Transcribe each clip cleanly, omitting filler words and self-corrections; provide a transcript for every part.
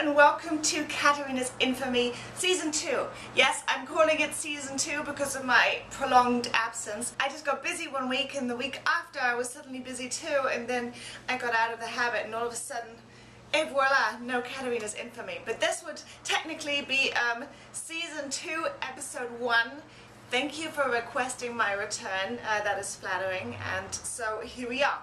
and welcome to Katarina's Infamy Season 2. Yes, I'm calling it Season 2 because of my prolonged absence. I just got busy one week and the week after I was suddenly busy too, and then I got out of the habit and all of a sudden, et voila, no Katarina's Infamy. But this would technically be Season 2, Episode 1. Thank you for requesting my return, that is flattering, and so here we are.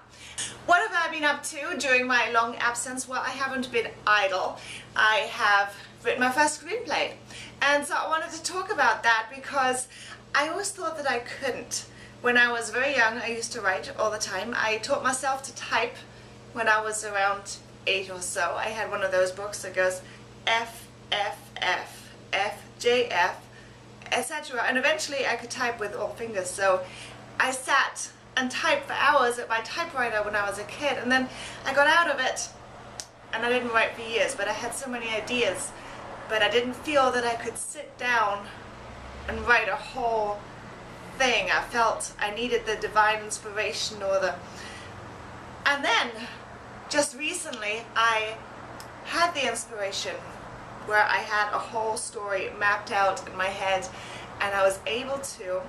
What have I been up to during my long absence? Well, I haven't been idle. I have written my first screenplay, and so I wanted to talk about that because I always thought that I couldn't. When I was very young, I used to write all the time. I taught myself to type when I was around 8 or so. I had one of those books that goes F, F, F, F, J, F, etc. And eventually I could type with all fingers, so I sat and typed for hours at my typewriter when I was a kid, and then I got out of it and I didn't write for years, but I had so many ideas, but I didn't feel that I could sit down and write a whole thing. I felt I needed the divine inspiration and then just recently I had the inspiration where I had a whole story mapped out in my head and I was able to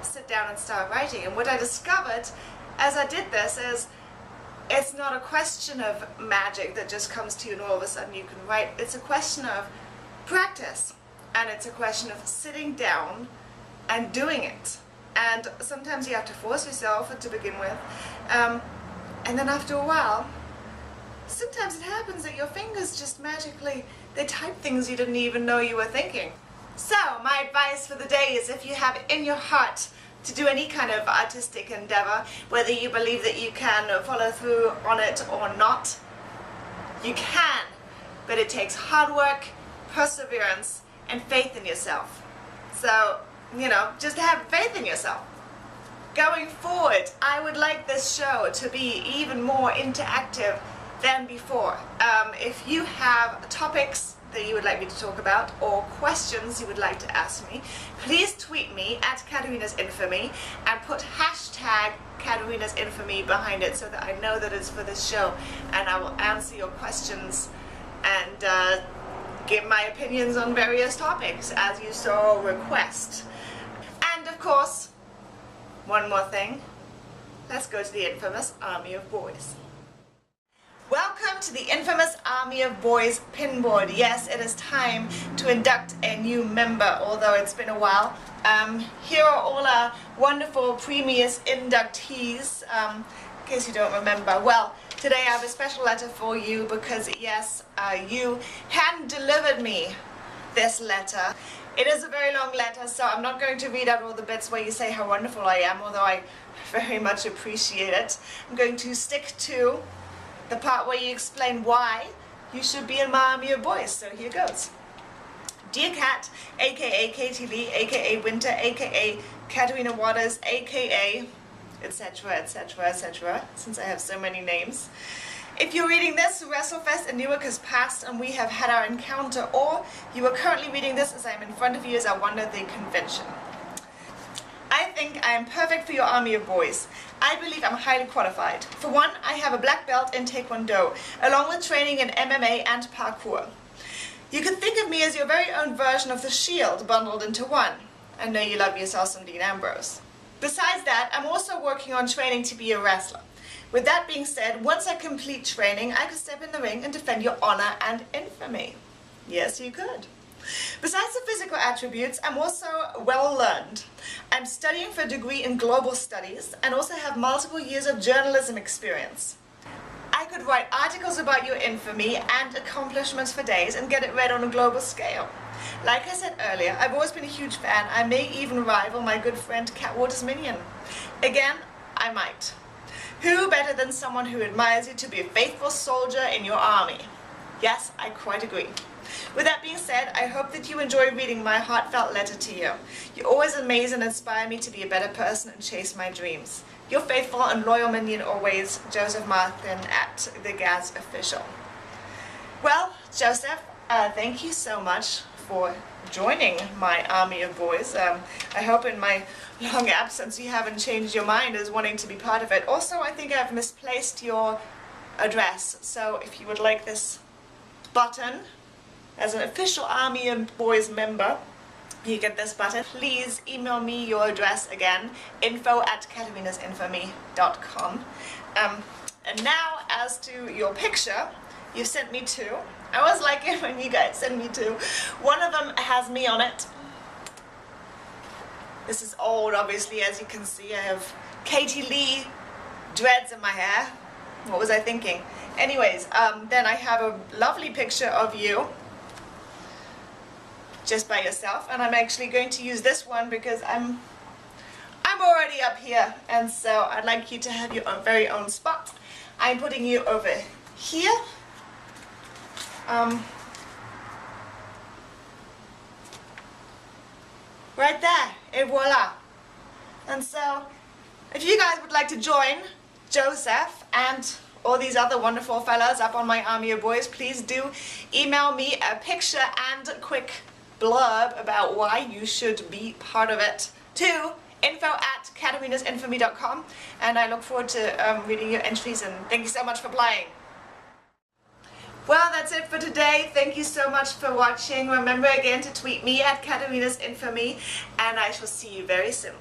sit down and start writing. And what I discovered as I did this is it's not a question of magic that just comes to you and all of a sudden you can write. It's a question of practice, and it's a question of sitting down and doing it. And sometimes you have to force yourself to begin with, and then after a while sometimes it happens that your fingers just magically, they type things you didn't even know you were thinking. So my advice for the day is, if you have it in your heart to do any kind of artistic endeavor, whether you believe that you can follow through on it or not, you can, but it takes hard work, perseverance, and faith in yourself. So, you know, just have faith in yourself. Going forward, I would like this show to be even more interactive than before. If you have topics that you would like me to talk about or questions you would like to ask me, please tweet me at Katarina's Infamy and put hashtag Katarina's Infamy behind it so that I know that it's for this show, and I will answer your questions and give my opinions on various topics as you so request. And of course, one more thing, let's go to the infamous Army of Boys. Welcome to the infamous Army of Boys pinboard. Yes, it is time to induct a new member, although it's been a while. Here are all our wonderful previous inductees, in case you don't remember. Well, today I have a special letter for you because, yes, you hand-delivered me this letter. It is a very long letter, so I'm not going to read out all the bits where you say how wonderful I am, although I very much appreciate it. I'm going to stick to the part where you explain why you should be in my Army of Boys, so here goes. Dear Kat, aka Katie Lee, aka Winter, aka Katarina Waters, aka etc, etc, etc, since I have so many names. If you're reading this, WrestleFest in Newark has passed and we have had our encounter, or you are currently reading this as I'm in front of you as I wander the convention. I think I am perfect for your Army of Boys. I believe I'm highly qualified. For one, I have a black belt in Taekwondo, along with training in MMA and parkour. You can think of me as your very own version of the Shield bundled into one. I know you love yourself some Dean Ambrose. Besides that, I'm also working on training to be a wrestler. With that being said, once I complete training, I could step in the ring and defend your honor and infamy. Yes, you could. Besides the physical attributes, I'm also well learned. I'm studying for a degree in global studies and also have multiple years of journalism experience. I could write articles about your infamy and accomplishments for days and get it read on a global scale. Like I said earlier, I've always been a huge fan. I may even rival my good friend Cat Waters' minion. Again, I might. Who better than someone who admires you to be a faithful soldier in your army? Yes, I quite agree. With that being said, I hope that you enjoy reading my heartfelt letter to you. You always amaze and inspire me to be a better person and chase my dreams. Your faithful and loyal minion always, Joseph Martin at the Gaz Official. Well, Joseph, thank you so much for joining my Army of Boys. I hope in my long absence you haven't changed your mind as wanting to be part of it. Also, I think I've misplaced your address, so if you would like this button as an official Army of Boys member, you get this button. Please email me your address again, info@katarinasinfamy.com. And now, as to your picture, you sent me two. I always like it when you guys send me two. One of them has me on it. This is old, obviously, as you can see. I have Katie Lee dreads in my hair. What was I thinking? Anyways, then I have a lovely picture of you just by yourself, and I'm actually going to use this one because I'm already up here, and so I'd like you to have your own, very own spot. I'm putting you over here. Right there, et voila. And so, if you guys would like to join Joseph and all these other wonderful fellas up on my Army of Boys, please do email me a picture and a quick blurb about why you should be part of it to info@katarinasinfamy.com, and I look forward to reading your entries, and thank you so much for playing. Well, that's it for today. Thank you so much for watching. Remember again to tweet me at Katarina's Infamy, and I shall see you very soon.